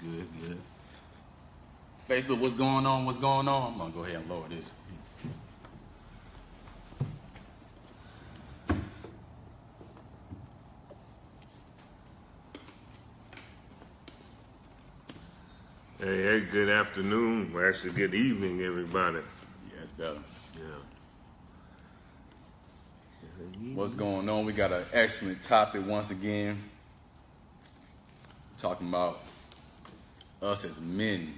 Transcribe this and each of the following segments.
good, it's good. Facebook, what's going on? What's going on? I'm gonna go ahead and lower this. Hey, good afternoon. Well, actually, good evening, everybody. Yeah, it's better. Yeah. What's going on? We got an excellent topic once again. Talking about us as men,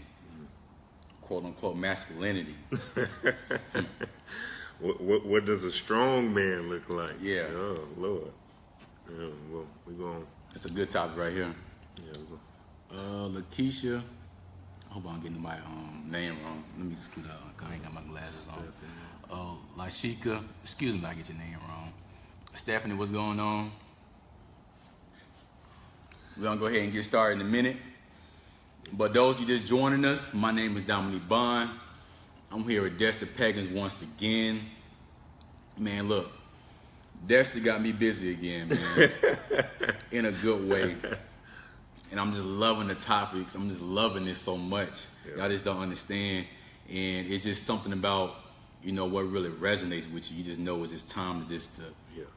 quote unquote masculinity. What does a strong man look like? Yeah. Oh Lord. Yeah. Well, we're going. It's a good topic right here. Yeah. Lakeisha. I hope I'm getting my name wrong. Let me scoot up because I ain't got my glasses on. Lashika, excuse me if I get your name wrong. Stephanie, what's going on? We're going to go ahead and get started in a minute. But those of you just joining us, my name is Dominique. I'm here with Dexter Peggins once again. Man, look, Dexter got me busy again, man, in a good way. And I'm just loving the topics. I'm just loving this so much. Yeah. Y'all just don't understand. And it's just something about, what really resonates with you. You just know it's just time to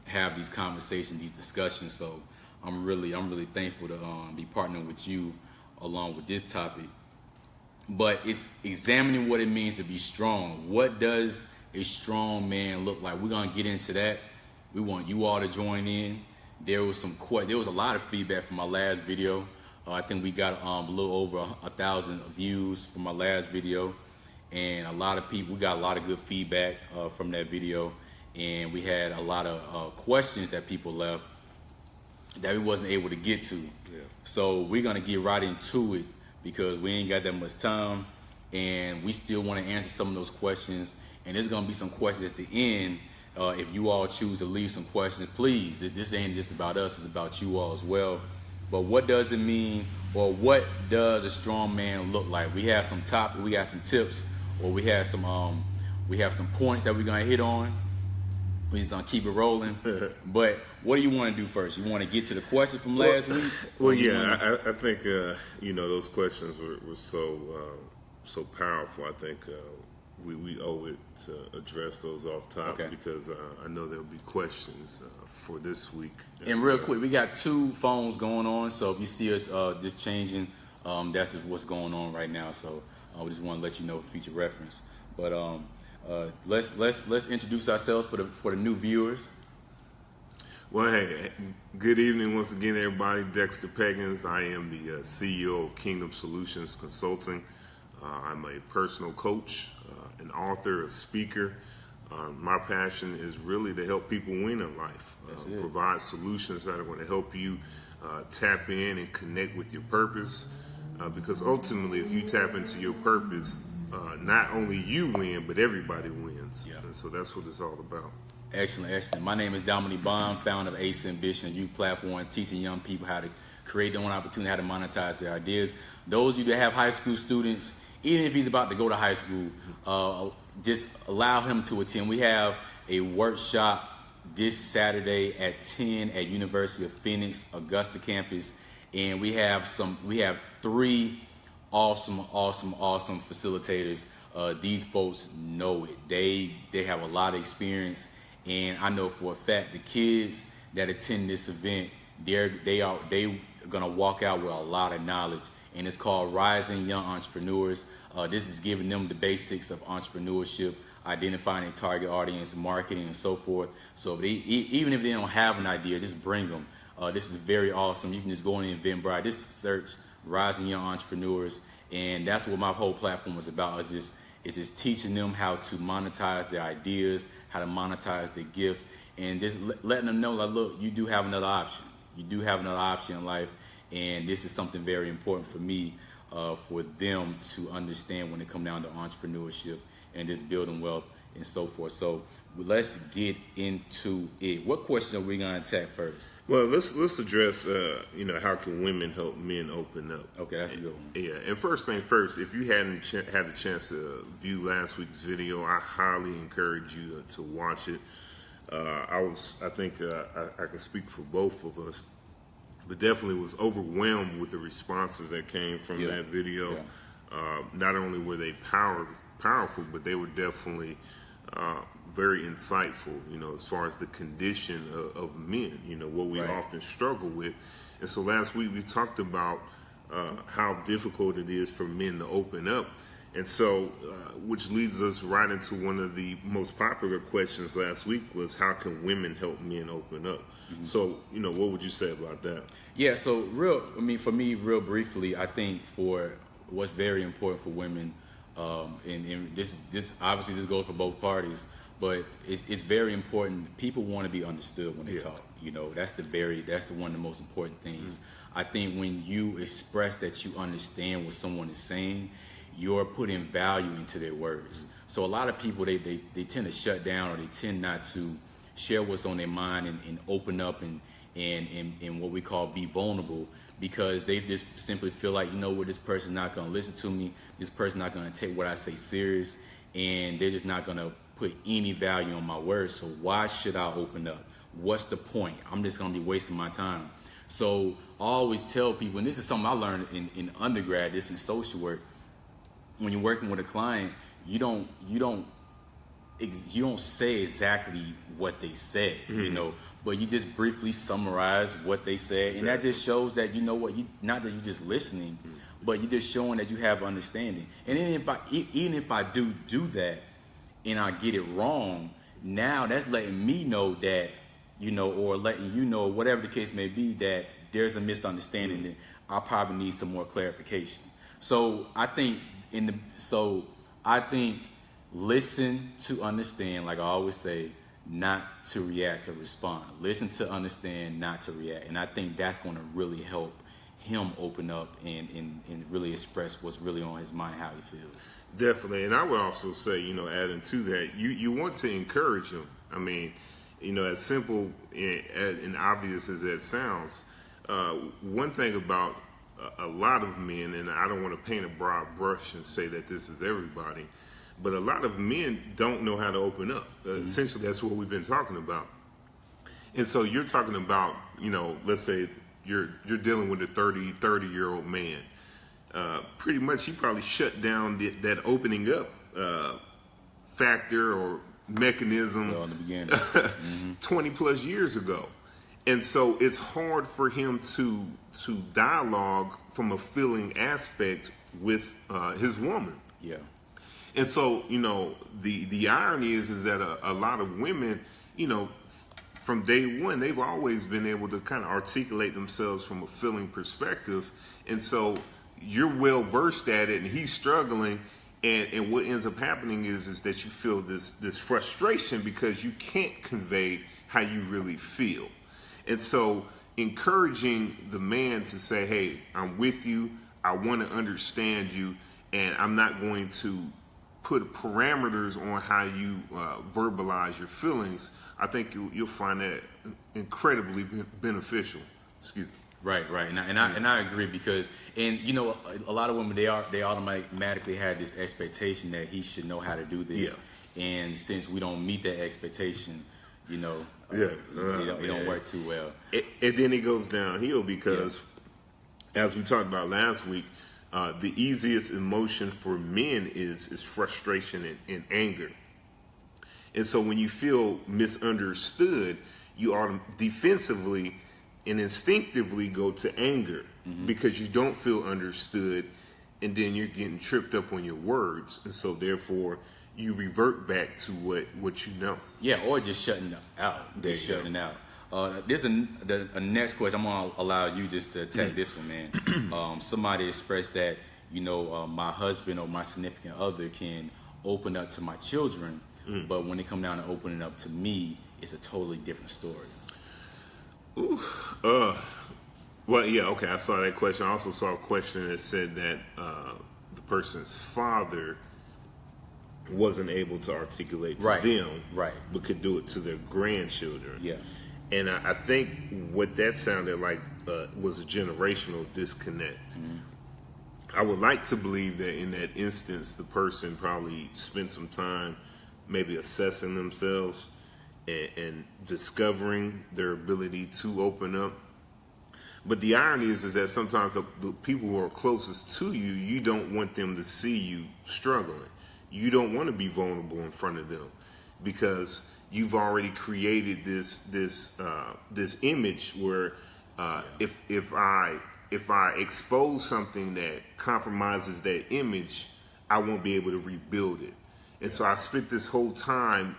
have these conversations, these discussions. So I'm really thankful to be partnering with you along with this topic. But it's examining what it means to be strong. What does a strong man look like? We're gonna get into that. We want you all to join in. There was a lot of feedback from my last video. I think we got a little over 1,000 views from my last video, and we got a lot of good feedback from that video, and we had a lot of questions that people left that we wasn't able to get to. Yeah. So we're gonna get right into it because we ain't got that much time, and we still want to answer some of those questions. And there's gonna be some questions at the end. If you all choose to leave some questions, please. This ain't just about us; it's about you all as well. But what does it mean, or what does a strong man look like? We have some we got some tips, or we have some points that we're gonna hit on. We're just gonna keep it rolling. But what do you want to do first? You want to get to the question from last week? Well, yeah, I think those questions were so powerful. I think we owe it to address those off top, because I know there'll be questions for this week. And real quick, we got 2 phones going on, so if you see us just changing, that's just what's going on right now. So we just want to let you know for future reference. But let's introduce ourselves for the new viewers. Well, hey, good evening once again, everybody. Dexter Peggins. I am the CEO of Kingdom Solutions Consulting. I'm a personal coach, an author, a speaker. My passion is really to help people win in life, provide solutions that are going to help you tap in and connect with your purpose. Because ultimately, if you tap into your purpose, not only you win, but everybody wins. Yeah. And so that's what it's all about. Excellent. My name is Dominique, founder of Ace Ambition, a youth platform teaching young people how to create their own opportunity, how to monetize their ideas. Those of you that have high school students, even if he's about to go to high school, just allow him to attend. We have a workshop this Saturday at 10 at University of Phoenix, Augusta campus, and we have 3 awesome facilitators. These folks know it. They have a lot of experience, and I know for a fact the kids that attend this event, they're gonna walk out with a lot of knowledge. And it's called Rising Young Entrepreneurs. This is giving them the basics of entrepreneurship, identifying a target audience, marketing, and so forth. So even if they don't have an idea, just bring them. This is very awesome. You can just go on the Eventbrite, just search Rising Young Entrepreneurs, and that's what my whole platform is about. It's just teaching them how to monetize their ideas, how to monetize their gifts, and just letting them know, like, look, you do have another option. You do have another option in life. And this is something very important for me, for them to understand when it comes down to entrepreneurship and just building wealth and so forth. So let's get into it. What question are we going to attack first? Well, let's address, how can women help men open up? Okay, that's a good one. Yeah, and first thing first, if you hadn't had a chance to view last week's video, I highly encourage you to watch it. I think I can speak for both of us. but definitely was overwhelmed with the responses that came from that video. Not only were they powerful, but they were definitely very insightful, as far as the condition of men, what we often struggle with. And so last week we talked about how difficult it is for men to open up. And so, which leads us right into one of the most popular questions last week was, how can women help men open up? So, what would you say about that? Yeah, so for me, real briefly, I think for what's very important for women, and this obviously this goes for both parties, but it's very important. People want to be understood when they talk. That's the one of the most important things. I think when you express that you understand what someone is saying, you're putting value into their words. So a lot of people, they tend to shut down, or they tend not to share what's on their mind and open up and what we call be vulnerable, because they just simply feel like, this person's not going to listen to me, this person's not going to take what I say serious, and they're just not going to put any value on my words. So why should I open up? What's the point? I'm just going to be wasting my time. So I always tell people, and this is something I learned in undergrad, this in social work, when you're working with a client, you don't say exactly what they said, but you just briefly summarize what they said, and that just shows that not that you're just listening, but you're just showing that you have understanding. And then even if I do that, and I get it wrong, now that's letting me know that or letting whatever the case may be, that there's a misunderstanding, that I probably need some more clarification. So I think listen to understand, like I always say, not to react or respond. Listen to understand, not to react. And I think that's going to really help him open up and really express what's really on his mind, how he feels. Definitely. And I would also say, adding to that, you want to encourage him. I mean, as simple and obvious as that sounds, one thing about a lot of men, and I don't want to paint a broad brush and say that this is everybody, but a lot of men don't know how to open up. Essentially, that's what we've been talking about. And so you're talking about, let's say you're dealing with a 30-year-old man. Pretty much he probably shut down that opening up factor or mechanism in the beginning. 20 plus years ago. And so it's hard for him to dialogue from a feeling aspect with his woman. Yeah. And so, the irony is that a lot of women, from day one, they've always been able to kind of articulate themselves from a feeling perspective. And so you're well versed at it and he's struggling. And what ends up happening is that you feel this frustration because you can't convey how you really feel. And so encouraging the man to say, hey, I'm with you, I want to understand you, and I'm not going to put parameters on how you verbalize your feelings, I think you'll find that incredibly beneficial. Excuse me. Right, and I agree, because a lot of women, they automatically have this expectation that he should know how to do this, and since we don't meet that expectation, it don't work too well. And then it goes downhill because, as we talked about last week, the easiest emotion for men is frustration and anger. And so when you feel misunderstood, you are defensively and instinctively go to anger because you don't feel understood, and then you're getting tripped up on your words, and so therefore you revert back to what you know. Yeah, or just shutting out. Shutting out. There's a next question. I'm gonna allow you just to attack this one, man. Somebody expressed that my husband or my significant other can open up to my children, but when it come down to opening up to me, it's a totally different story. Ooh. Well, yeah, okay. I saw that question. I also saw a question that said that the person's father wasn't able to articulate to them, but could do it to their grandchildren. Yeah. And I think what that sounded like was a generational disconnect. I would like to believe that in that instance, the person probably spent some time maybe assessing themselves and discovering their ability to open up. But the irony is that sometimes the people who are closest to you, you don't want them to see you struggling. You don't want to be vulnerable in front of them because you've already created this image where if I expose something that compromises that image, I won't be able to rebuild it. And so I spent this whole time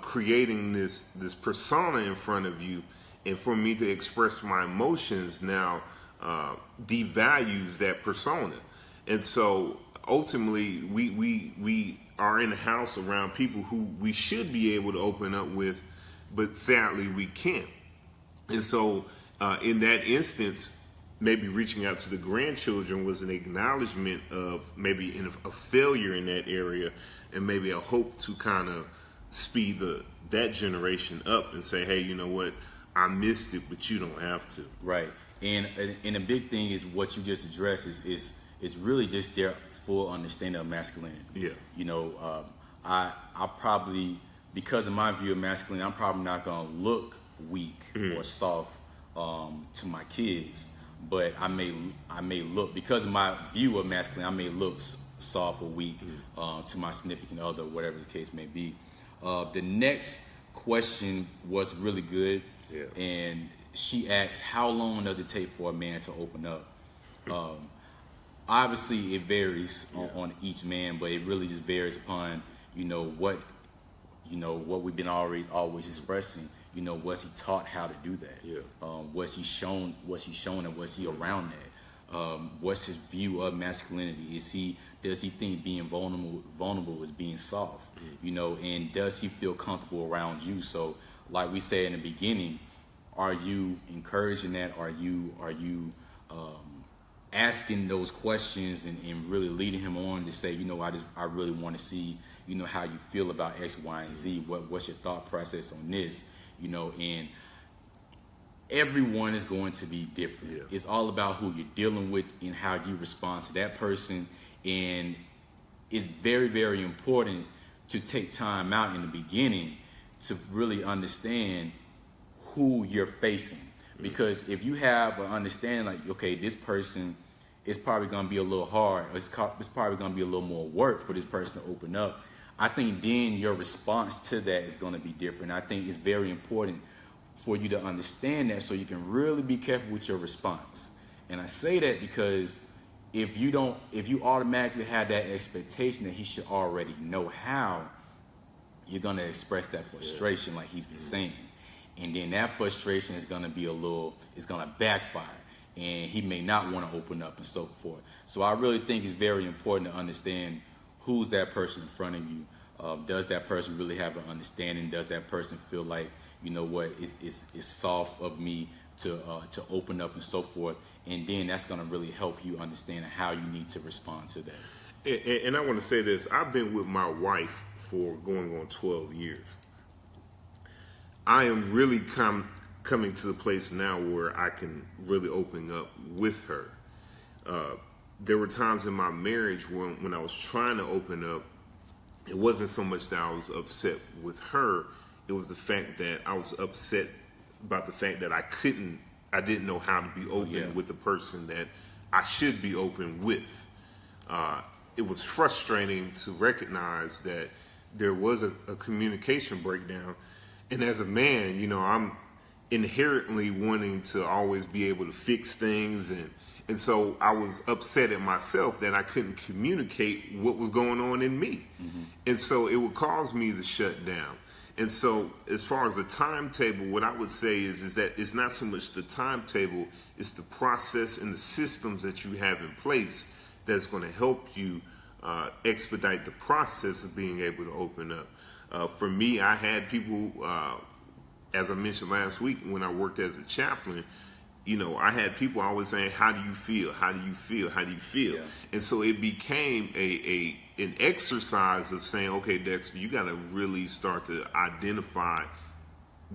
creating this persona in front of you, and for me to express my emotions now devalues that persona. And so ultimately, we are in a house around people who we should be able to open up with, but sadly we can't. And so in that instance, maybe reaching out to the grandchildren was an acknowledgement of maybe a failure in that area, and maybe a hope to kind of speed that generation up and say, hey, you know what, I missed it, but you don't have to. Right. And the big thing is what you just addressed is really just their full understanding of masculinity. Yeah. You know, I probably, because of my view of masculinity, I'm probably not going to look weak or soft to my kids, but I may look, because of my view of masculinity, I may look soft or weak to my significant other, whatever the case may be. The next question was really good. Yeah. And she asks, how long does it take for a man to open up? Obviously, it varies on each man, but it really just varies upon, what we've been always expressing. Was he taught how to do that? Yeah. Was he shown and was he around that? What's his view of masculinity? Does he think being vulnerable is being soft? And does he feel comfortable around you? So, like we said in the beginning, are you encouraging that? Are you asking those questions and really leading him on to say, I really want to see, how you feel about X, Y, and Z. What's your thought process on this? And everyone is going to be different. Yeah. It's all about who you're dealing with and how you respond to that person. And it's very, very important to take time out in the beginning to really understand who you're facing. Because if you have an understanding like, okay, this person is probably going to be a little hard, or it's probably going to be a little more work for this person to open up, I think then your response to that is going to be different. I think it's very important for you to understand that so you can really be careful with your response. And I say that because if you automatically have that expectation that he should already know how, you're going to express that frustration like he's been saying. And then that frustration is going to backfire. And he may not want to open up and so forth. So I really think it's very important to understand who's that person in front of you. Does that person really have an understanding? Does that person feel like, it's soft of me to open up and so forth? And then that's going to really help you understand how you need to respond to that. And I want to say this. I've been with my wife for going on 12 years. I am really coming to the place now where I can really open up with her. There were times in my marriage when I was trying to open up, it wasn't so much that I was upset with her, it was the fact that I was upset about the fact that I didn't know how to be open with the person that I should be open with. It was frustrating to recognize that there was a communication breakdown. And as a man, I'm inherently wanting to always be able to fix things. And so I was upset at myself that I couldn't communicate what was going on in me. Mm-hmm. And so it would cause me to shut down. And so as far as the timetable, what I would say is that it's not so much the timetable, it's the process and the systems that you have in place that's going to help you expedite the process of being able to open up. For me, I had people, as I mentioned last week when I worked as a chaplain, I had people always saying, how do you feel? How do you feel? How do you feel? Yeah. And so it became an exercise of saying, okay, Dexter, you got to really start to identify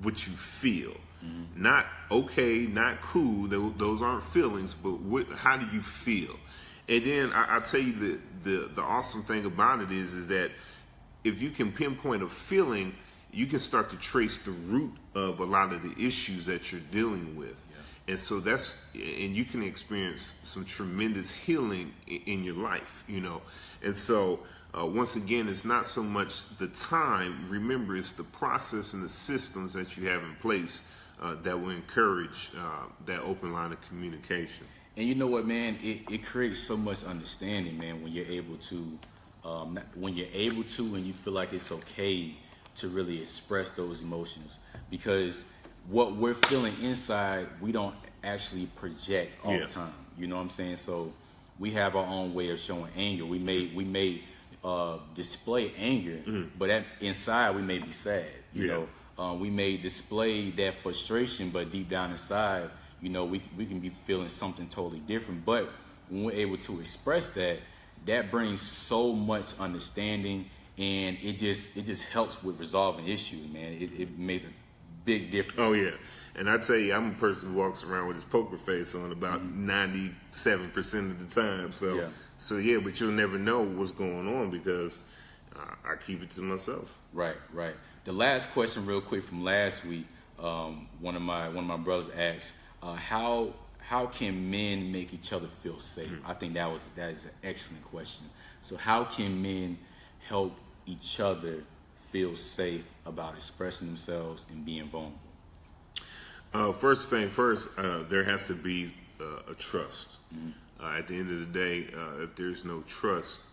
what you feel. Mm-hmm. Not okay, not cool. Those aren't feelings, but how do you feel? And then I'll tell you the awesome thing about it is that if you can pinpoint a feeling, you can start to trace the root of a lot of the issues that you're dealing with. Yeah. And so and you can experience some tremendous healing in your life, And so, once again, it's not so much the time. Remember, it's the process and the systems that you have in place that will encourage that open line of communication. And you know what, man? It creates so much understanding, man, when you're able to, and you feel like it's okay to really express those emotions, because what we're feeling inside, we don't actually project all the time. You know what I'm saying? So we have our own way of showing anger. We may display anger, but inside we may be sad. You know, we may display that frustration, but deep down inside, we can be feeling something totally different. But when we're able to express that, that brings so much understanding, and it just helps with resolving issues, man. It makes a big difference. Oh yeah, and I tell you, I'm a person who walks around with his poker face on about 97% of the time. So yeah, but you'll never know what's going on because I keep it to myself. Right. The last question, real quick, from last week, one of my brothers asked, how can men make each other feel safe? I think that is an excellent question. So how can men help each other feel safe about expressing themselves and being vulnerable? First thing first, there has to be a trust. At the end of the day, if there's no trust,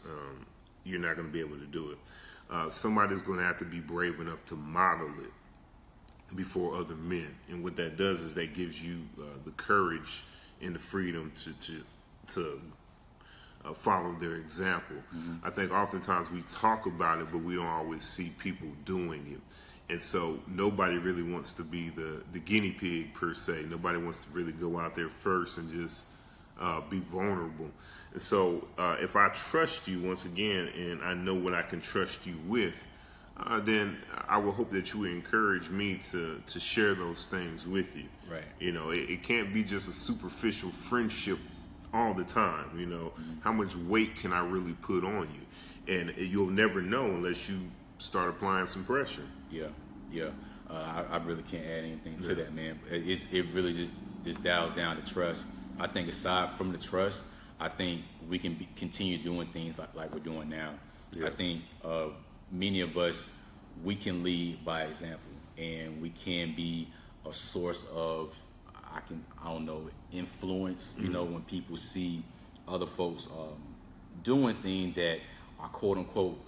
you're not going to be able to do it. Somebody's going to have to be brave enough to model it before other men, and what that does is that gives you the courage and the freedom to follow their example. I think oftentimes we talk about it, but we don't always see people doing it. And so nobody really wants to be the guinea pig per se. Nobody wants to really go out there first and just be vulnerable. And so if I trust you once again, and I know what I can trust you with, then I will hope that you would encourage me to share those things with you. Right. It can't be just a superficial friendship all the time. How much weight can I really put on you? And you'll never know unless you start applying some pressure. Yeah. I really can't add anything to that, man. It really just dials down to trust. I think aside from the trust, I think we can continue doing things like we're doing now. I think many of us, we can lead by example, and we can be a source of, influence. When people see other folks doing things that are quote unquote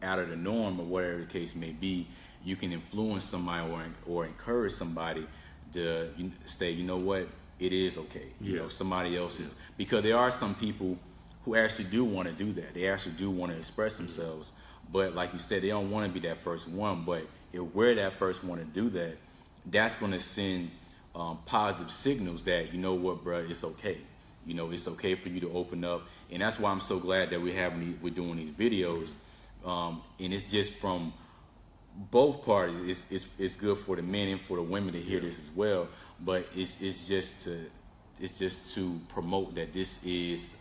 out of the norm, or whatever the case may be, you can influence somebody or encourage somebody to say, you know what, it is okay. Somebody else is, because there are some people who actually do want to do that. They actually do want to express themselves. But like you said, they don't want to be that first one. But if we're that first one to do that, that's going to send positive signals that, you know what, bro, it's okay. It's okay for you to open up. And that's why I'm so glad that we're doing these videos. And it's just from both parties. It's good for the men and for the women to hear this as well. But it's just to promote that this is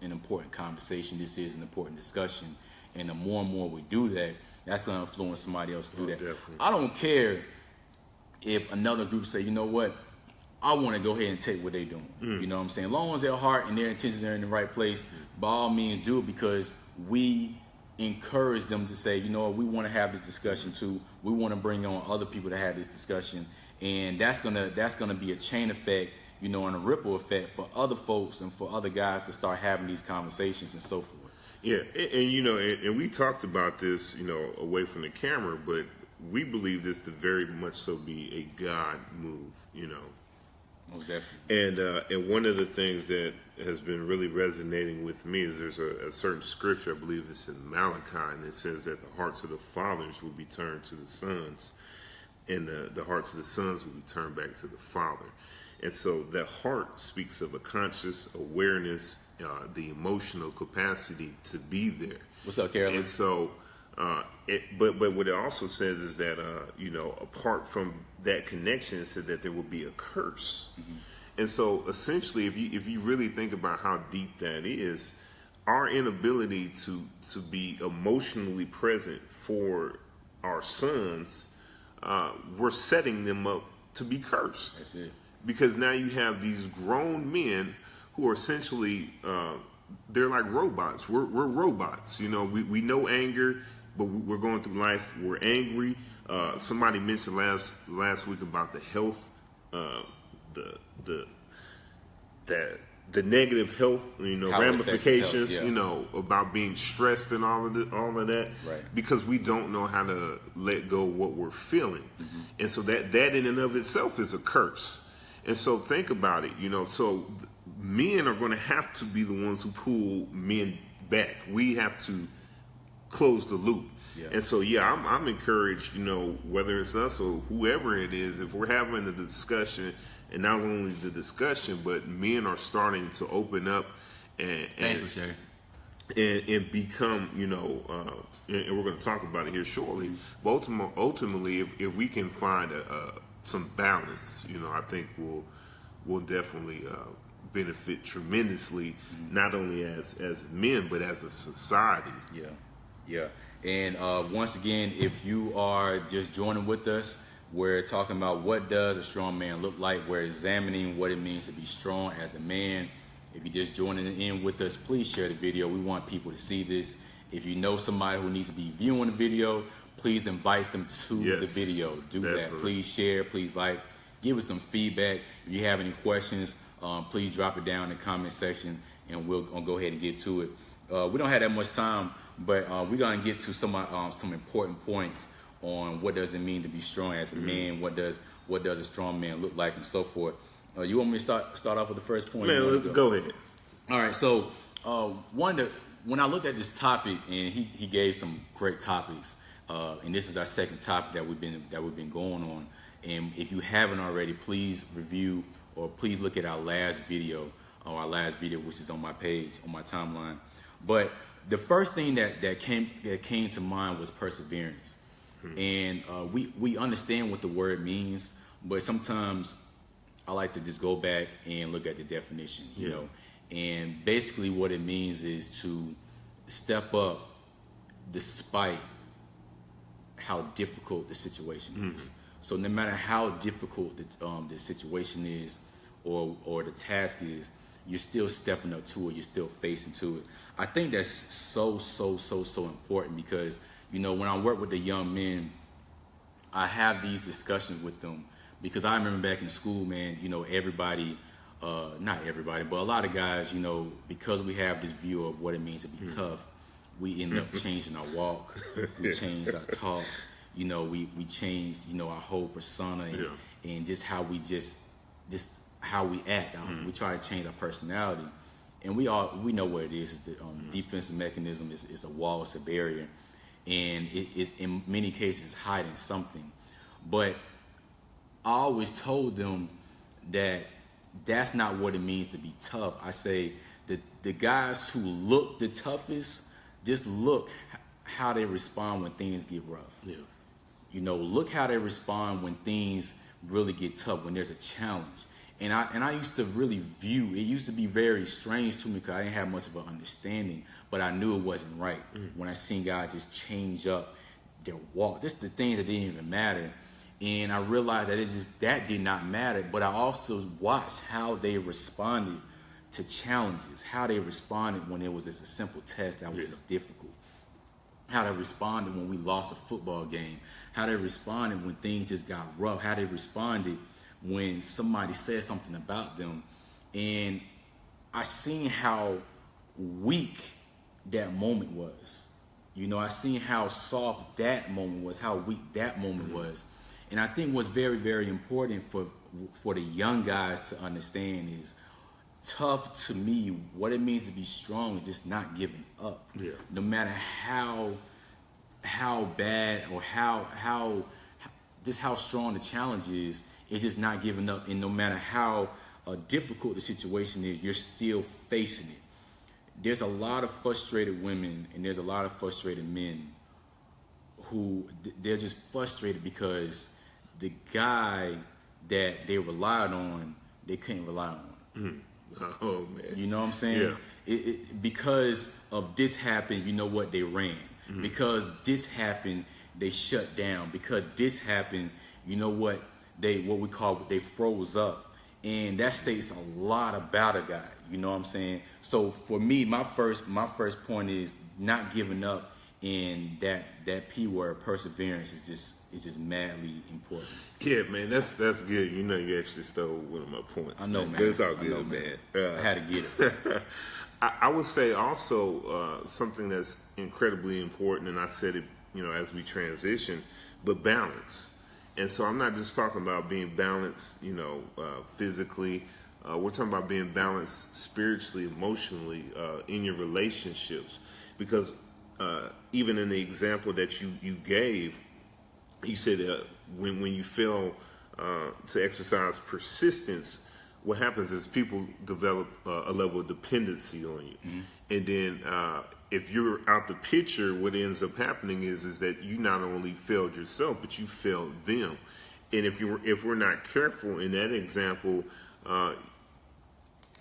an important conversation. This is an important discussion. And the more and more we do that, that's going to influence somebody else to do that. Definitely. I don't care if another group say, you know what, I want to go ahead and take what they're doing. You know what I'm saying? As long as their heart and their intentions are in the right place, by all means do it, because we encourage them to say, you know what, we want to have this discussion too. We want to bring on other people to have this discussion. And that's gonna be a chain effect, and a ripple effect for other folks and for other guys to start having these conversations and so forth. Yeah, and we talked about this, away from the camera, but we believe this to very much so be a God move, Most definitely. And one of the things that has been really resonating with me is there's a certain scripture, I believe it's in Malachi, and it says that the hearts of the fathers will be turned to the sons, and the hearts of the sons will be turned back to the Father. And so that heart speaks of a conscious awareness, the emotional capacity to be there. What's up, Carolyn? And so, but what it also says is that, apart from that connection, it said that there will be a curse. And so essentially, if you really think about how deep that is, our inability to be emotionally present for our sons, we're setting them up to be cursed. That's it. because now you have these grown men who are essentially they're like robots. We're robots. You know, we know anger, but we're going through life. We're angry. Somebody mentioned last week about the health, the negative health, How ramifications, health, yeah. About being stressed and all of that, Right. because we don't know how to let go of what we're feeling, and so that in and of itself is a curse. And so think about it, so men are going to have to be the ones who pull men back. We have to close the loop. Yeah. And so, I'm encouraged, whether it's us or whoever it is, if we're having the discussion, and not only the discussion, but men are starting to open up and become, and we're going to talk about it here shortly. But ultimately, if we can find some balance, I think we'll definitely benefit tremendously, not only as men, but as a society. Yeah. And once again, if you are just joining with us, we're talking about what does a strong man look like. We're examining what it means to be strong as a man. If you're just joining in with us, please share the video. We want people to see this. If you know somebody who needs to be viewing the video, please invite them to the video. Do that. Please share. Please like. Give us some feedback. If you have any questions, please drop it down in the comment section, and we'll go ahead and get to it. We don't have that much time, but we're going to get to some important points on what does it mean to be strong as a man, what does a strong man look like, and so forth. You want me to start off with the first point? Man, go ahead. All right. So when I looked at this topic, and he gave some great topics, and this is our second topic that we've been going on. And if you haven't already, please review or please look at our last video, which is on my page, on my timeline. But the first thing that came to mind was perseverance. And we understand what the word means, but sometimes I like to just go back and look at the definition, you know. And basically what it means is to step up despite how difficult the situation is. So no matter how difficult the situation is or the task is, you're still stepping up to it, you're still facing to it. I think that's so important because, when I work with the young men, I have these discussions with them because I remember back in school, man, everybody, not everybody, but a lot of guys, because we have this view of what it means to be tough, we end up changing our walk, we change our talk, we changed, our whole persona and just how we just how we act. We try to change our personality, and we know what it is. It's the defensive mechanism. It's a wall. It's a barrier, and it in many cases hiding something. But I always told them that that's not what it means to be tough. I say the guys who look the toughest, just look how they respond when things get rough. Look how they respond when things really get tough, when there's a challenge. And I used to really view, it used to be very strange to me because I didn't have much of an understanding, but I knew it wasn't right. When I seen guys just change up their walk, just the things that didn't even matter. And I realized that that did not matter, but I also watched how they responded to challenges, how they responded when it was just a simple test that was just difficult, how they responded when we lost a football game, how they responded when things just got rough, how they responded when somebody said something about them. And I seen how weak that moment was. I seen how soft that moment was, how weak that moment was. And I think what's very, very important for the young guys to understand is tough to me, what it means to be strong is just not giving up. No matter how bad or how strong the challenge is, it's just not giving up. And no matter how difficult the situation is, you're still facing it. There's a lot of frustrated women and there's a lot of frustrated men who they're just frustrated because the guy that they relied on, they couldn't rely on. Oh, man. You know what I'm saying? Because of this happened, they ran. Because this happened, they shut down. Because this happened, they froze up. And that states a lot about a guy. You know what I'm saying? So for me, my first point is not giving up, and that P word, perseverance, is just madly important. Yeah, man, that's good. You know, you actually stole one of my points. I know, man. But it's all good, man. I had to get it. I would say also something that's incredibly important, and I said it, you know, as we transition, but balance. And so I'm not just talking about being balanced, you know, physically. We're talking about being balanced spiritually, emotionally, in your relationships. Because even in the example that you gave, you said when you fail to exercise persistence, what happens is people develop a level of dependency on you. Mm-hmm. And then if you're out the picture, what ends up happening is that you not only failed yourself, but you failed them. And if we're not careful in that example,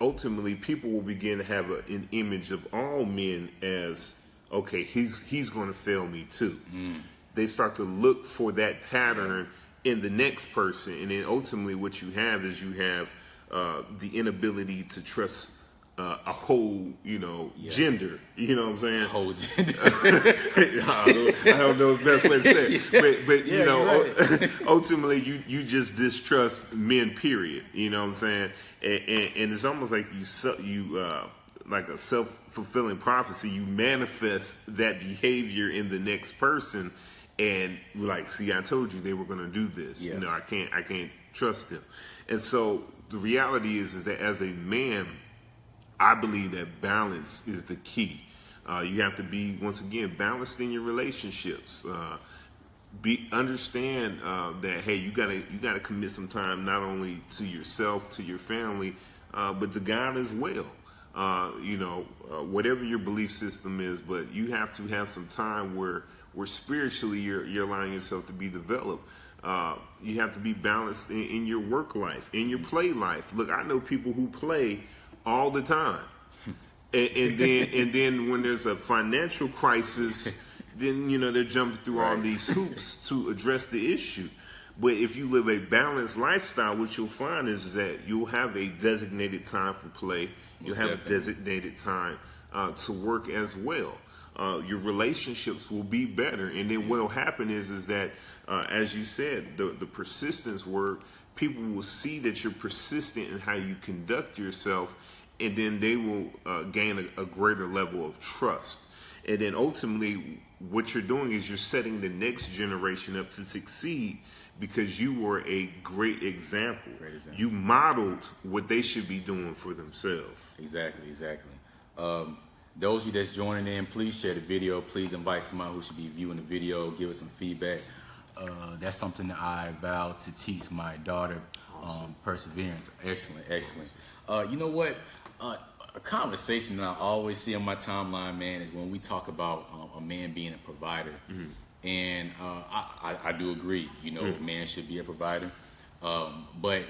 ultimately people will begin to have an image of all men as, okay, he's going to fail me too. Mm. They start to look for that pattern in the next person, and then ultimately what you have is the inability to trust a whole, you know, gender. You know what I'm saying? A whole gender. I don't know the best way to say it. But you know, right. Ultimately you just distrust men, period. You know what I'm saying? And it's almost like you like a self-fulfilling prophecy. You manifest that behavior in the next person, and like, see, I told you they were going to do this. Yeah. You know, I can't trust them. And so the reality is that as a man, I believe that balance is the key. You have to be, once again, balanced in your relationships. Understand that, hey, you gotta commit some time not only to yourself, to your family, but to God as well. Whatever your belief system is, but you have to have some time where spiritually you're allowing yourself to be developed. You have to be balanced in your work life, in your play life. Look, I know people who play all the time, and then when there's a financial crisis, then they're jumping through all these hoops to address the issue. But if you live a balanced lifestyle, what you'll find is that you'll have a designated time for play. You'll have a designated time to work as well. Your relationships will be better, and then what will happen is that as you said, the persistence word, people will see that you're persistent in how you conduct yourself, and then they will gain a greater level of trust. And then ultimately, what you're doing is you're setting the next generation up to succeed because you were a great example. You modeled what they should be doing for themselves. Exactly. Those of you that's joining in, please share the video. Please invite somebody who should be viewing the video. Give us some feedback. That's something that I vow to teach my daughter. Awesome. Perseverance. Excellent. You know what? A conversation that I always see on my timeline, man, is when we talk about a man being a provider. Mm-hmm. And I do agree. A man should be a provider. But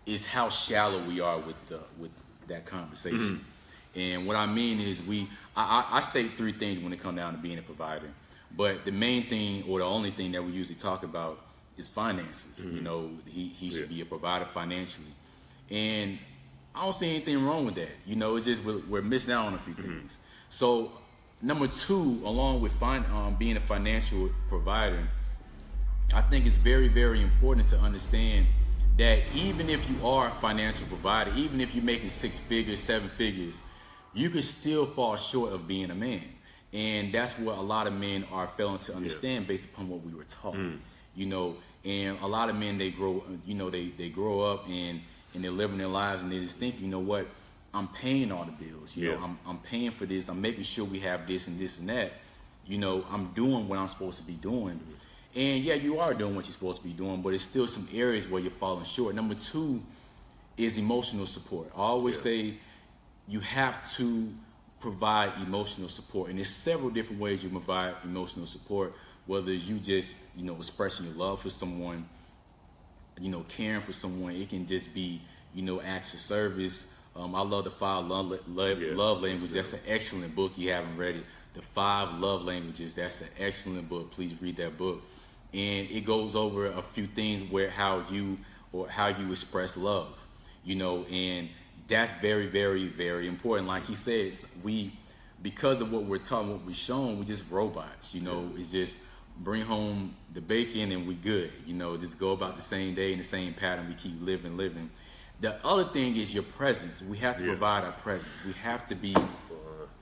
it's how shallow we are with that conversation. Mm-hmm. And what I mean is I state three things when it comes down to being a provider. But the main thing, or the only thing that we usually talk about, is finances. Mm-hmm. He should be a provider financially. And I don't see anything wrong with that. It's just we're missing out on a few things. So number two, along with being a financial provider, I think it's very, very important to understand that even if you are a financial provider, even if you're making 6 figures, 7 figures, you could still fall short of being a man. And that's what a lot of men are failing to understand based upon what we were taught. And a lot of men, they grow up and they're living their lives and they just think, I'm paying all the bills. I'm paying for this. I'm making sure we have this and this and that. I'm doing what I'm supposed to be doing. And yeah, you are doing what you're supposed to be doing, but it's still some areas where you're falling short. Number two is emotional support. I always say you have to provide emotional support. And there's several different ways you provide emotional support, whether you just, expressing your love for someone, caring for someone. It can just be, acts of service. I love the 5 love languages. That's an excellent book. You haven't read it. The 5 love languages. That's an excellent book. Please read that book. And it goes over a few things how you express love. And that's very, very, very important. Like he says, because of what we're taught, what we're shown, we just robots. It's just bring home the bacon and we good. Just go about the same day in the same pattern. We keep living. The other thing is your presence. We have to provide our presence. We have to be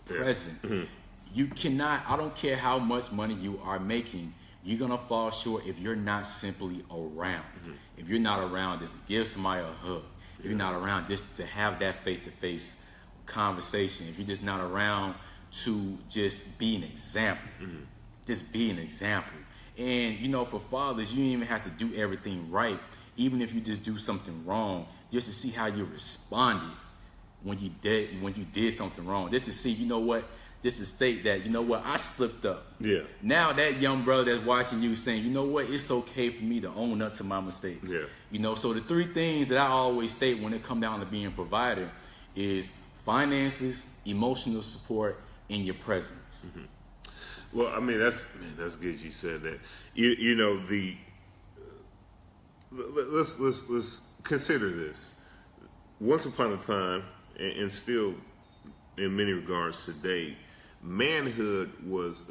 present. Mm-hmm. You cannot, I don't care how much money you are making, you're going to fall short if you're not simply around. Mm-hmm. If you're not around just to give somebody a hug. If you're not around just to have that face-to-face conversation. If you're just not around to just be an example. Mm-hmm. Just be an example. And, for fathers, you don't even have to do everything right. Even if you just do something wrong, just to see how you responded when you did something wrong. Just to see, just to state that, I slipped up. Yeah. Now that young brother that's watching you saying, it's okay for me to own up to my mistakes. Yeah. So the three things that I always state when it comes down to being a provider is finances, emotional support, and your presence. Mm-hmm. Well, I mean, that's good you said that. Let's consider this. Once upon a time, and still in many regards today, manhood was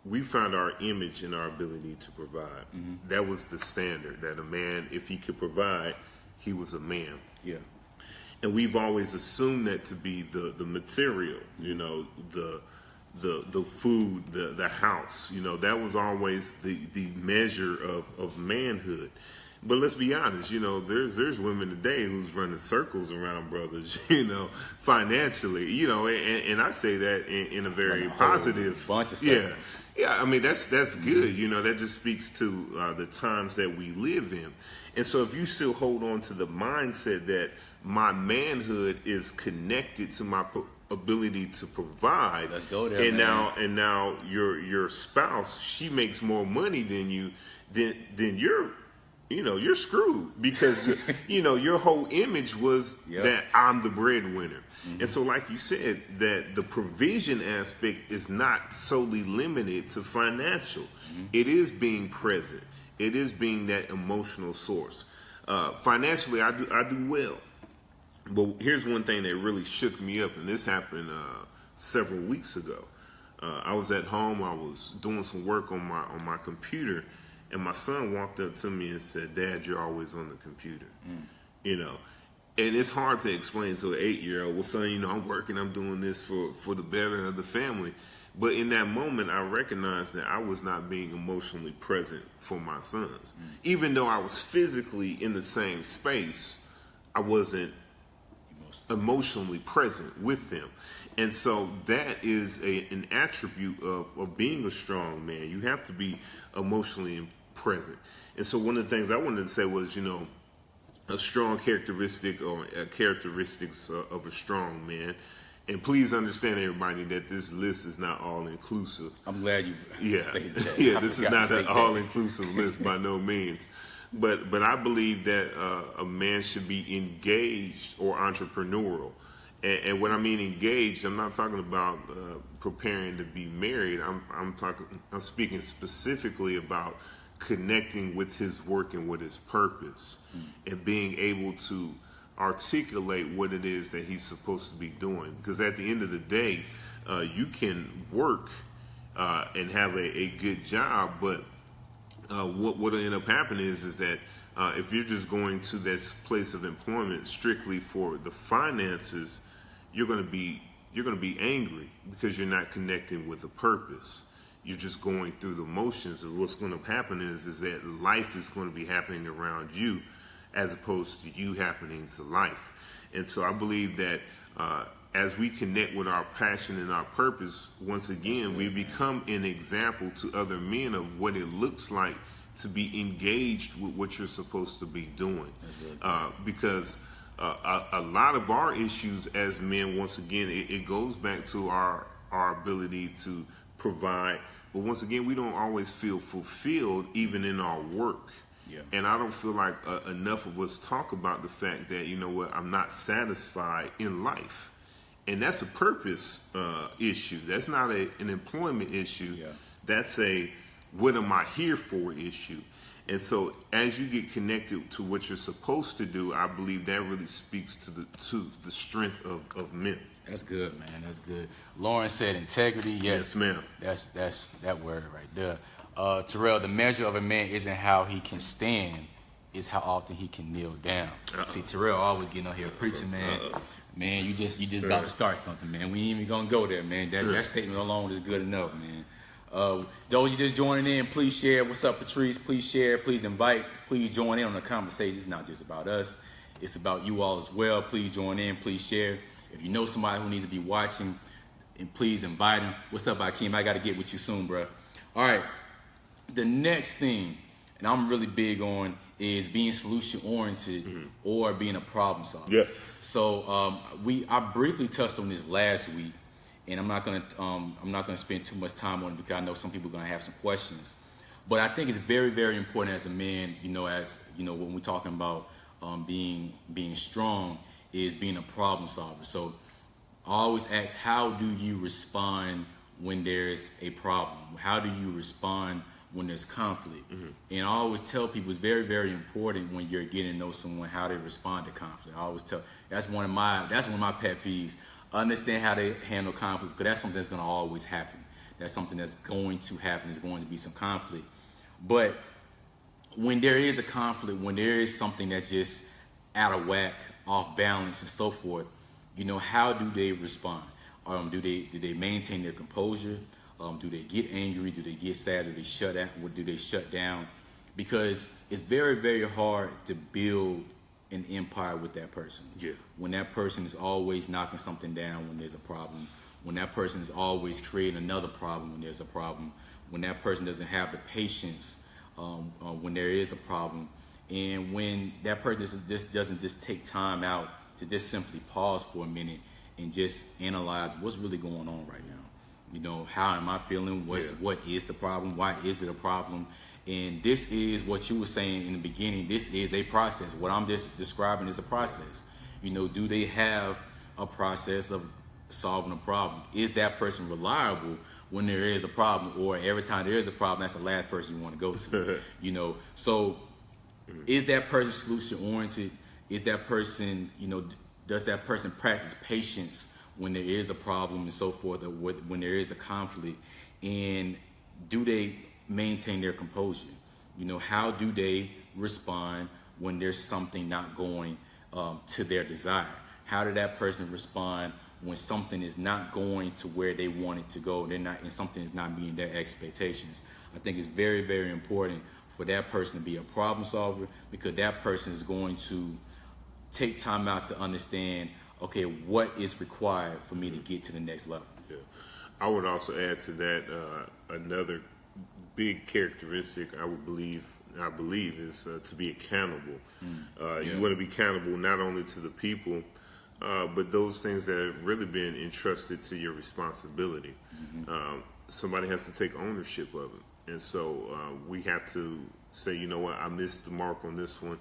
we found our image in our ability to provide. Mm-hmm. That was the standard, that a man, if he could provide, he was a man. Yeah. And we've always assumed that to be the material, the food, the house, that was always the measure of manhood. But let's be honest, there's women today who's running circles around brothers, financially, and I say that in a very positive bunch of circles. Yeah. I mean, that's good. That just speaks to the times that we live in. And so if you still hold on to the mindset that my manhood is connected to my ability to provide, let's go there, and man. now your spouse, she makes more money than you, then you're screwed, because your whole image was that I'm the breadwinner. Mm-hmm. And so, like you said, that the provision aspect is not solely limited to financial. Mm-hmm. It is being present. It is being that emotional source. Financially, I do well. But here's one thing that really shook me up, and this happened several weeks ago. I was at home. I was doing some work on my computer, and my son walked up to me and said, "Dad, you're always on the computer." And it's hard to explain to an 8-year-old, "Well, son, I'm working. I'm doing this for the betterment of the family." But in that moment, I recognized that I was not being emotionally present for my sons. Even though I was physically in the same space, I wasn't emotionally present with them. And so that is an attribute of being a strong man. You have to be emotionally present. And so one of the things I wanted to say was, a strong characteristic or characteristics of a strong man. And please understand, everybody, that this list is not all inclusive. I'm glad you stated that. Yeah, this is not an all inclusive list by no means. But I believe that a man should be engaged or entrepreneurial. And when I mean engaged, I'm not talking about preparing to be married. I'm speaking specifically about connecting with his work and with his purpose, and being able to articulate what it is that he's supposed to be doing. Because at the end of the day, you can work and have a good job, but what will end up happening is that if you're just going to this place of employment strictly for the finances, you're going to be angry because you're not connecting with a purpose. You're just going through the motions. And what's going to happen is that life is going to be happening around you, as opposed to you happening to life. And so I believe that as we connect with our passion and our purpose, once again, we become an example to other men of what it looks like to be engaged with what you're supposed to be doing. Because a lot of our issues as men, once again, it goes back to our ability to provide. But once again, we don't always feel fulfilled even in our work. Yeah. And I don't feel like enough of us talk about the fact that, I'm not satisfied in life. And that's a purpose issue. That's not an employment issue. Yeah. That's a what am I here for issue. And so as you get connected to what you're supposed to do, I believe that really speaks to the strength of men. That's good, man. That's good. Lauren said integrity. Yes, ma'am. That's that word right there. Terrell, the measure of a man isn't how he can stand, it's how often he can kneel down. See, Terrell always getting on here preaching, man. Man, you just about to start something, man. We ain't even gonna go there, man. That statement alone is good enough, man. Those you just joining in, please share. What's up, Patrice? Please share. Please invite. Please join in on the conversation. It's not just about us. It's about you all as well. Please join in. Please share. If you know somebody who needs to be watching, and please invite them. What's up, Akeem? I got to get with you soon, bro. All right. The next thing, and I'm really big on, is being solution-oriented or being a problem solver. Yes. So I briefly touched on this last week. And I'm not gonna spend too much time on it because I know some people are gonna have some questions. But I think it's very, very important as a man, when we're talking about being strong, is being a problem solver. So I always ask, how do you respond when there's a problem? How do you respond when there's conflict? And I always tell people it's very, very important when you're getting to know someone how they respond to conflict. I always tell that's one of my pet peeves. Understand how they handle conflict, because that's something that's going to always happen. That's something that's going to happen. There's going to be some conflict. But when there is a conflict, when there is something that's just out of whack, off balance, and so forth, how do they respond? Do they maintain their composure? Do they get angry? Do they get sad? Do they shut out? Do they shut down? Because it's very, very hard to build an empire with that person. Yeah. When that person is always knocking something down when there's a problem, when that person is always creating another problem when there's a problem, when that person doesn't have the patience when there is a problem, and when that person just doesn't take time out to just simply pause for a minute and just analyze what's really going on right now. How am I feeling? What is the problem? Why is it a problem? And this is what you were saying in the beginning. This is a process. What I'm just describing is a process. Do they have a process of solving a problem? Is that person reliable when there is a problem, or every time there is a problem, that's the last person you want to go to? So is that person solution oriented? Is that person, does that person practice patience when there is a problem and so forth, or when there is a conflict? And do they maintain their composure? How do they respond when there's something not going to their desire? How did that person respond when something is not going to where they want it to go? And something is not meeting their expectations. I think it's very, very important for that person to be a problem solver, because that person is going to take time out to understand, okay, what is required for me to get to the next level. Yeah. I would also add to that another big characteristic I believe is to be accountable. You want to be accountable not only to the people, but those things that have really been entrusted to your responsibility. Somebody has to take ownership of it. And so we have to say, I missed the mark on this one.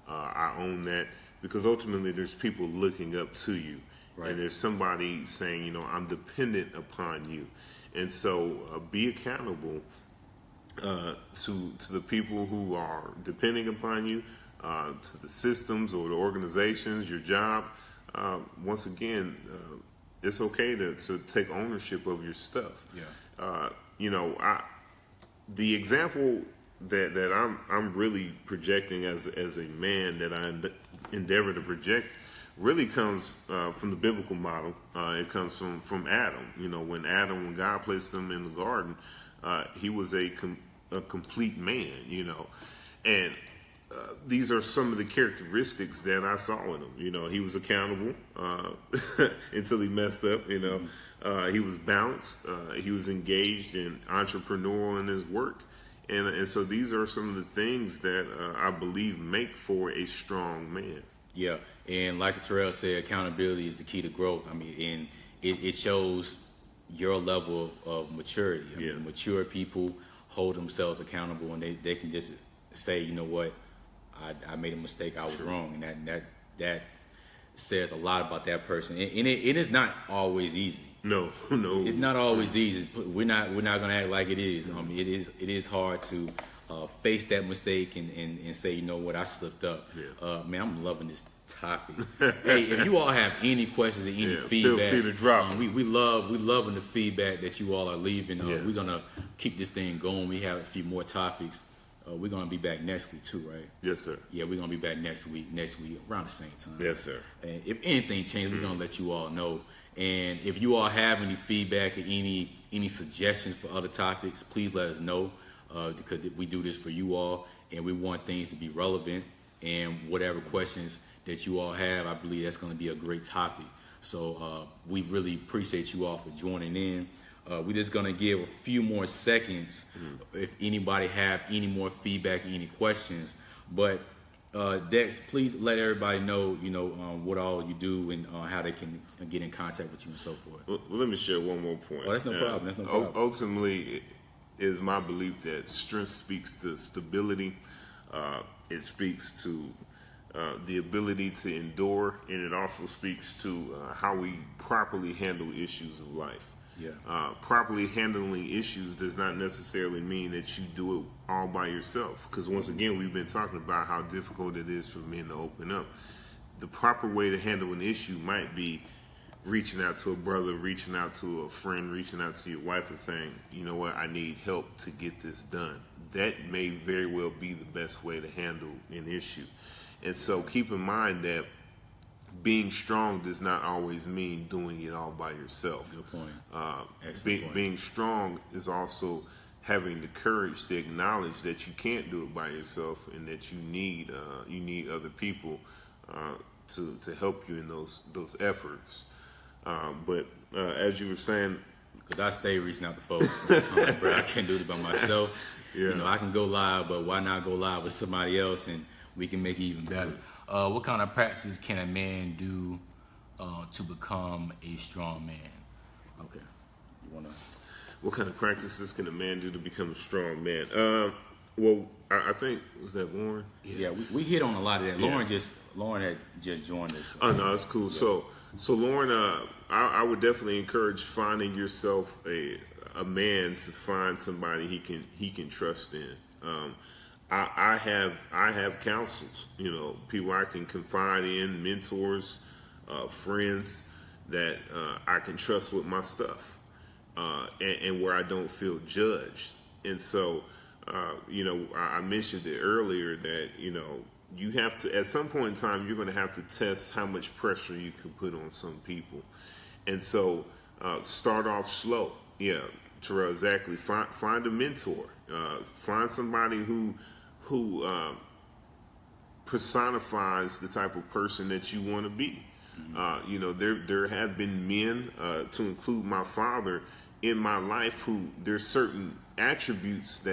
I own that, because ultimately there's people looking up to you. Right. And there's somebody saying, I'm dependent upon you. And so be accountable to the people who are depending upon you, to the systems or the organizations, your job. Once again, it's okay to take ownership of your stuff. Yeah. The example that I'm really projecting as a man, that I endeavor to project, really comes from the biblical model. It comes from Adam. When God placed him in the garden, he was a complete man. And these are some of the characteristics that I saw in him. He was accountable until he messed up. He was balanced. He was engaged and entrepreneurial in his work. And so these are some of the things that I believe make for a strong man. Yeah, and like Terrell said, accountability is the key to growth. And it shows your level of maturity. Mature people hold themselves accountable, and they can just say, you know what, I made a mistake, I was wrong, and that says a lot about that person. And it is not always easy. No, it's not always easy. We're not gonna act like it is. It is hard to face that mistake and say, you know what, I slipped up. Yeah. Man, I'm loving this topic. Hey, if you all have any questions or any feedback, feel free to drop. we loving the feedback that you all are leaving. Yes. We're gonna keep this thing going. We have a few more topics. We're gonna be back next week too, right? Yes, sir. Yeah, we're gonna be back next week around the same time. Yes, sir. And if anything changes, we're gonna let you all know. And if you all have any feedback or any suggestions for other topics, please let us know, because we do this for you all, and we want things to be relevant. And whatever questions that you all have, I believe that's going to be a great topic. So we really appreciate you all for joining in. We're just going to give a few more seconds if anybody have any more feedback, any questions. But Dex, please let everybody know, what all you do and how they can get in contact with you and so forth. Well, let me share one more point. Oh, that's no problem. That's no problem. Ultimately, it is my belief that strength speaks to stability. It speaks to the ability to endure, and it also speaks to how we properly handle issues of life. Yeah. Properly handling issues does not necessarily mean that you do it all by yourself, because once again, we've been talking about how difficult it is for men to open up. The proper way to handle an issue might be reaching out to a brother, reaching out to a friend, reaching out to your wife and saying, you know what, I need help to get this done. That may very well be the best way to handle an issue. And so keep in mind that being strong does not always mean doing it all by yourself. Good point. Being strong is also having the courage to acknowledge that you can't do it by yourself, and that you need other people to help you in those efforts. But as you were saying, because I stay reaching out to folks, I'm like, bro, I can't do it by myself. Yeah. I can go live, but why not go live with somebody else and we can make it even better? What kind of practices can a man do to become a strong man? Okay, you wanna? What kind of practices can a man do to become a strong man? Well, I think, was that Lauren? Yeah, we hit on a lot of that. Yeah. Lauren had just joined us. Oh no, that's cool. Yeah. So Lauren, I would definitely encourage finding yourself a man to find somebody he can trust in. I have counsels, people I can confide in, mentors, friends that I can trust with my stuff, and where I don't feel judged. And so, I mentioned it earlier that, you have to, at some point in time, you're going to have to test how much pressure you can put on some people. And so, start off slow. Yeah, Terrell, exactly. Find a mentor. Find somebody who personifies the type of person that you want to be. There have been men, to include my father, in my life who there's certain attributes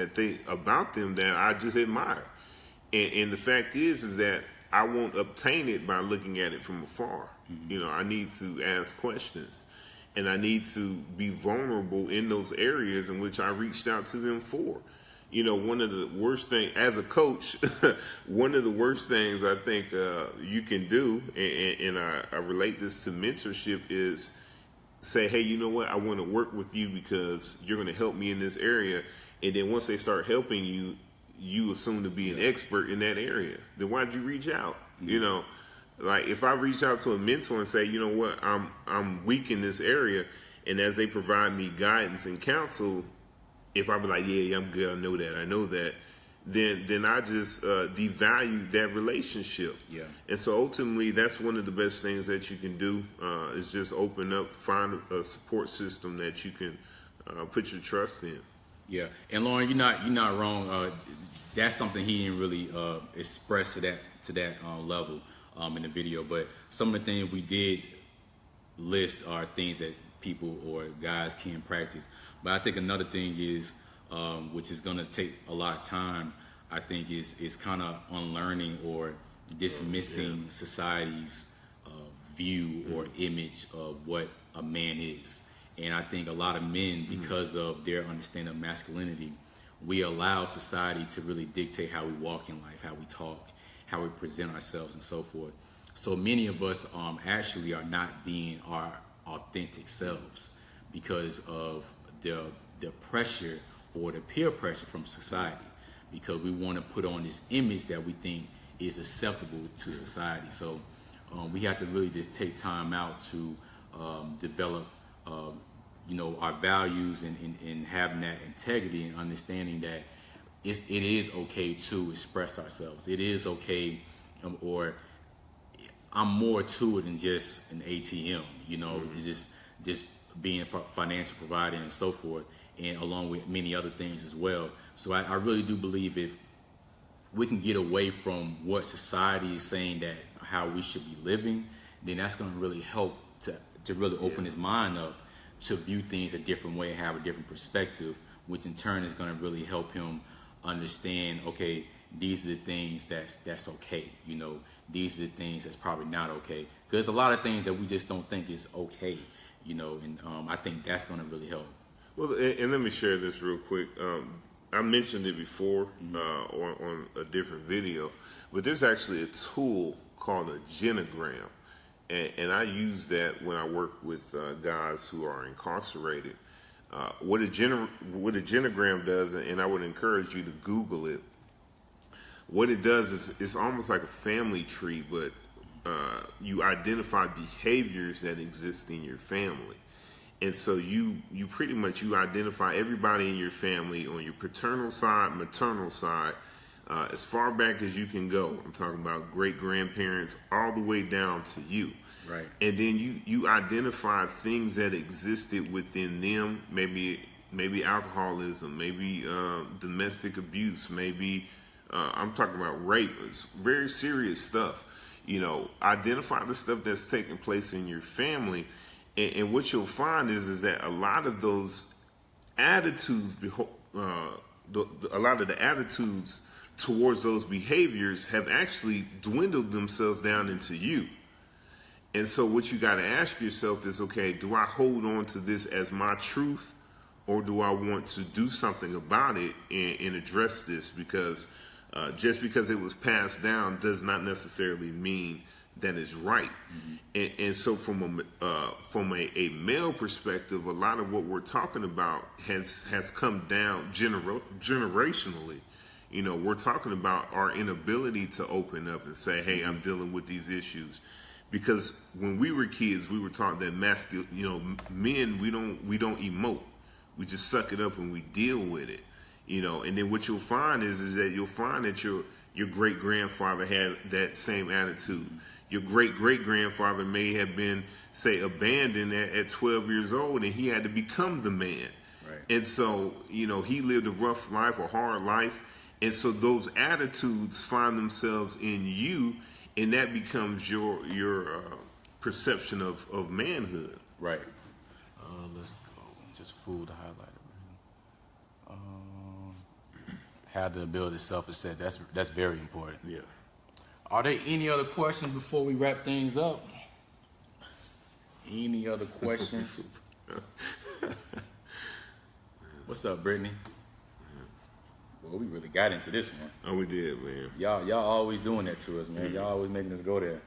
about them that I just admire. And the fact is that I won't obtain it by looking at it from afar. Mm-hmm. I need to ask questions, and I need to be vulnerable in those areas in which I reached out to them for. One of the worst things as a coach, one of the worst things I think you can do, and I relate this to mentorship, is say, hey, you know what? I want to work with you because you're going to help me in this area. And then once they start helping you, you assume to be an expert in that area. Then why'd you reach out? Mm-hmm. Like if I reach out to a mentor and say, you know what, I'm weak in this area, and as they provide me guidance and counsel, if I be like, yeah, I'm good, I know that, then I just devalue that relationship. Yeah. And so ultimately, that's one of the best things that you can do, is just open up, find a support system that you can put your trust in. Yeah, and Lauren, you're not wrong. That's something he didn't really express to that level in the video. But some of the things we did list are things that people or guys can practice. But I think another thing is, which is going to take a lot of time, I think is kind of unlearning or dismissing society's view or image of what a man is. And I think a lot of men, because of their understanding of masculinity, we allow society to really dictate how we walk in life, how we talk, how we present ourselves, and so forth. So many of us actually are not being our authentic selves because of the pressure or the peer pressure from society. because we want to put on this image that we think is acceptable to society. So we have to really just take time out to develop, our values and having that integrity and understanding that it is okay to express ourselves. It is okay, or I'm more to it than just an ATM. Just being a financial provider and so forth, and along with many other things as well. So I really do believe if we can get away from what society is saying that how we should be living, then that's going to really help to really open his mind up to view things a different way, have a different perspective, which in turn is going to really help him understand, okay, these are the things that's okay. These are the things that's probably not okay. Because there's a lot of things that we just don't think is okay, and I think that's going to really help. Well, and let me share this real quick. I mentioned it before on a different video, but there's actually a tool called a genogram. And I use that when I work with guys who are incarcerated. What a genogram does, and I would encourage you to Google it. What it does is it's almost like a family tree, but you identify behaviors that exist in your family. And so you pretty much identify everybody in your family on your paternal side, maternal side, as far back as you can go. I'm talking about great-grandparents all the way down to you. Right. And then you identify things that existed within them, maybe alcoholism, maybe domestic abuse, maybe I'm talking about rape. It's very serious stuff. Identify the stuff that's taking place in your family. And what you'll find is that a lot of those attitudes, a lot of the attitudes towards those behaviors have actually dwindled themselves down into you. And so what you got to ask yourself is, okay, do I hold on to this as my truth, or do I want to do something about it and address this? Because just because it was passed down does not necessarily mean that is right. Mm-hmm. And so from a male perspective, a lot of what we're talking about has come down generationally. We're talking about our inability to open up and say, hey, I'm dealing with these issues. Because when we were kids, we were taught that men, we don't emote. We just suck it up and we deal with it. And then what you'll find is that you'll find that your great grandfather had that same attitude. Your great-great-grandfather may have been, say, abandoned at 12 years old, and he had to become the man. Right. And so, he lived a rough life, a hard life. And so those attitudes find themselves in you, and that becomes your perception of manhood. Right. Let's go. Just food to highlight it. Have the ability to self-assess. That's very important. Yeah. Are there any other questions before we wrap things up? Any other questions? What's up, Brittany? Well, we really got into this one. Oh, we did, man. Y'all always doing that to us, man. Mm-hmm. Y'all always making us go there.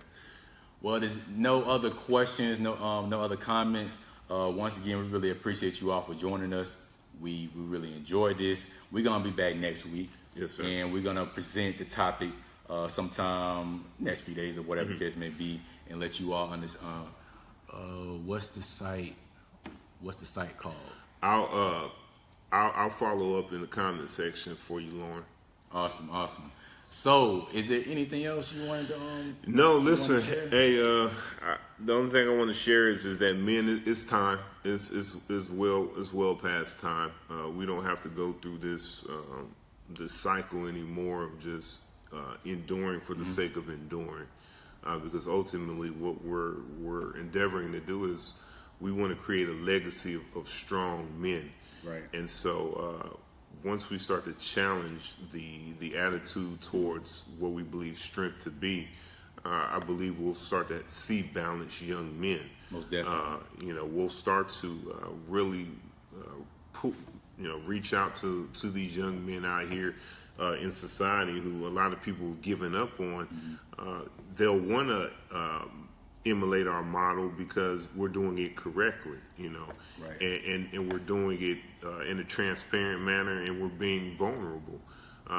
Well, there's no other questions, no other comments. Once again, we really appreciate you all for joining us. We really enjoyed this. We're gonna be back next week. Yes, sir. And we're gonna present the topic sometime next few days or whatever the case may be, and let you all understand. What's the site called? I'll follow up in the comment section for you, Lauren. Awesome. So, is there anything else you wanted to? No, listen. Hey, the only thing I want to share is that men, it's time. It's well past time. We don't have to go through this cycle anymore of just enduring for the sake of enduring, because ultimately what we're endeavoring to do is we want to create a legacy of strong men. Right. And so once we start to challenge the attitude towards what we believe strength to be, I believe we'll start to see balanced young men. Most definitely. We'll start to really reach out to these young men out here in society who a lot of people have given up on. They'll want to emulate our model because we're doing it correctly, right. and we're doing it in a transparent manner, and we're being vulnerable.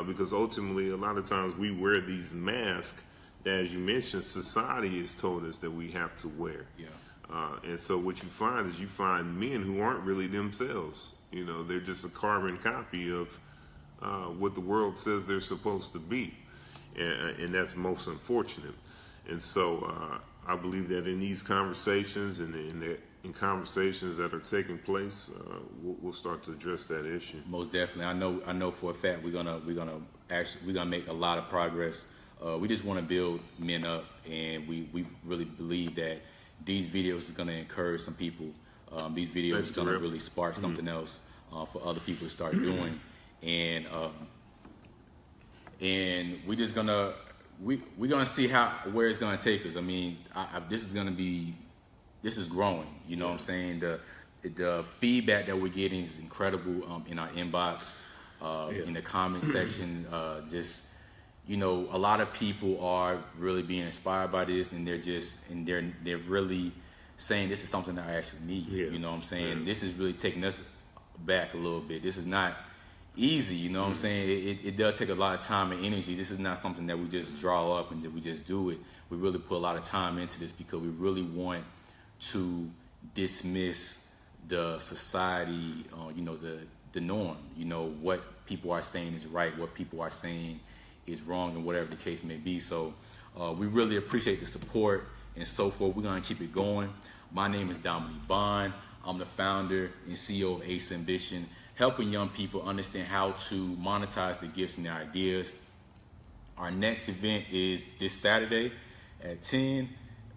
because ultimately a lot of times we wear these masks that, as you mentioned, society has told us that we have to wear. Yeah. And so what you find is you find men who aren't really themselves. You know, they're just a carbon copy of what the world says they're supposed to be. And that's most unfortunate. And so I believe that in these conversations and in conversations that are taking place, we'll start to address that issue. Most definitely. I know for a fact we're gonna make a lot of progress. We just want to build men up, and we really believe that these videos are gonna encourage some people. These videos are gonna really spark something else for other people to start doing, and we're just gonna we're gonna see where it's gonna take us. I mean, this is growing. You know what I'm saying? The feedback that we're getting is incredible in our inbox, in the comment section. Just, you know, a lot of people are really being inspired by this, and they're really saying this is something that I actually need. Yeah. You know what I'm saying? Yeah. This is really taking us back a little bit. This is not easy, you know what I'm saying? It does take a lot of time and energy. This is not something that we just draw up and that we just do it. We really put a lot of time into this because we really want to dismiss the society, you know, the norm. You know, what people are saying is right, what people are saying is wrong, and whatever the case may be. So we really appreciate the support and so forth. We're going to keep it going. My name is Dominique Bond. I'm the founder and CEO of Ace Ambition, helping young people understand how to monetize their gifts and their ideas. Our next event is this Saturday at 10,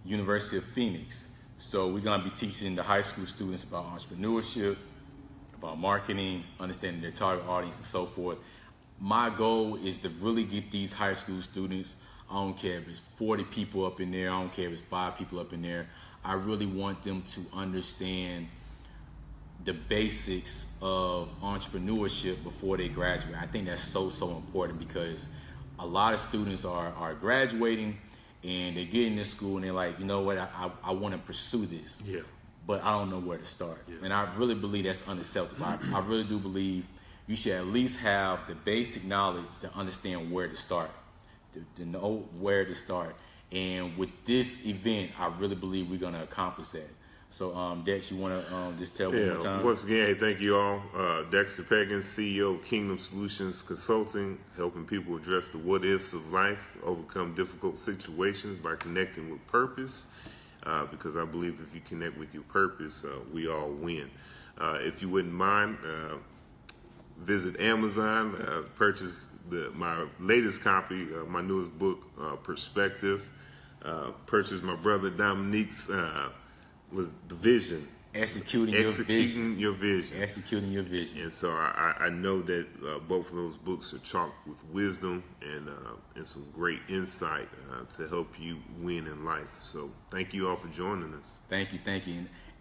University of Phoenix. So we're going to be teaching the high school students about entrepreneurship, about marketing, understanding their target audience, and so forth. My goal is to really get these high school students, I don't care if it's 40 people up in there, I don't care if it's 5 people up in there, I really want them to understand the basics of entrepreneurship before they graduate. I think that's so important because a lot of students are graduating and they get into school and they're like, you know what, I want to pursue this, but I don't know where to start. And I really believe that's unacceptable. I really do believe you should at least have the basic knowledge to understand where to start, to know where to start. And with this event, I really believe we're going to accomplish that. So, Dex, you want to just tell one more time? Once again, hey, thank you all. Dexter Peggins, CEO of Kingdom Solutions Consulting, helping people address the what-ifs of life, overcome difficult situations by connecting with purpose, because I believe if you connect with your purpose, we all win. If you wouldn't mind, visit Amazon, purchase my latest copy of my newest book, Perspective. Purchase my brother Dominique's was the vision. Executing your vision. And so I know that both of those books are chocked with wisdom and some great insight to help you win in life. So thank you all for joining us. Thank you.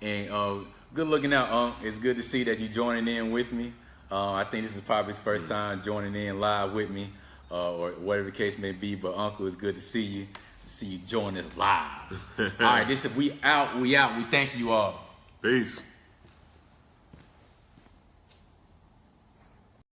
And good looking out, It's good to see that you're joining in with me. I think this is probably his first time joining in live with me, or whatever the case may be. But Uncle, it's good to see you. See you join us live. All right, we out. We thank you all. Peace.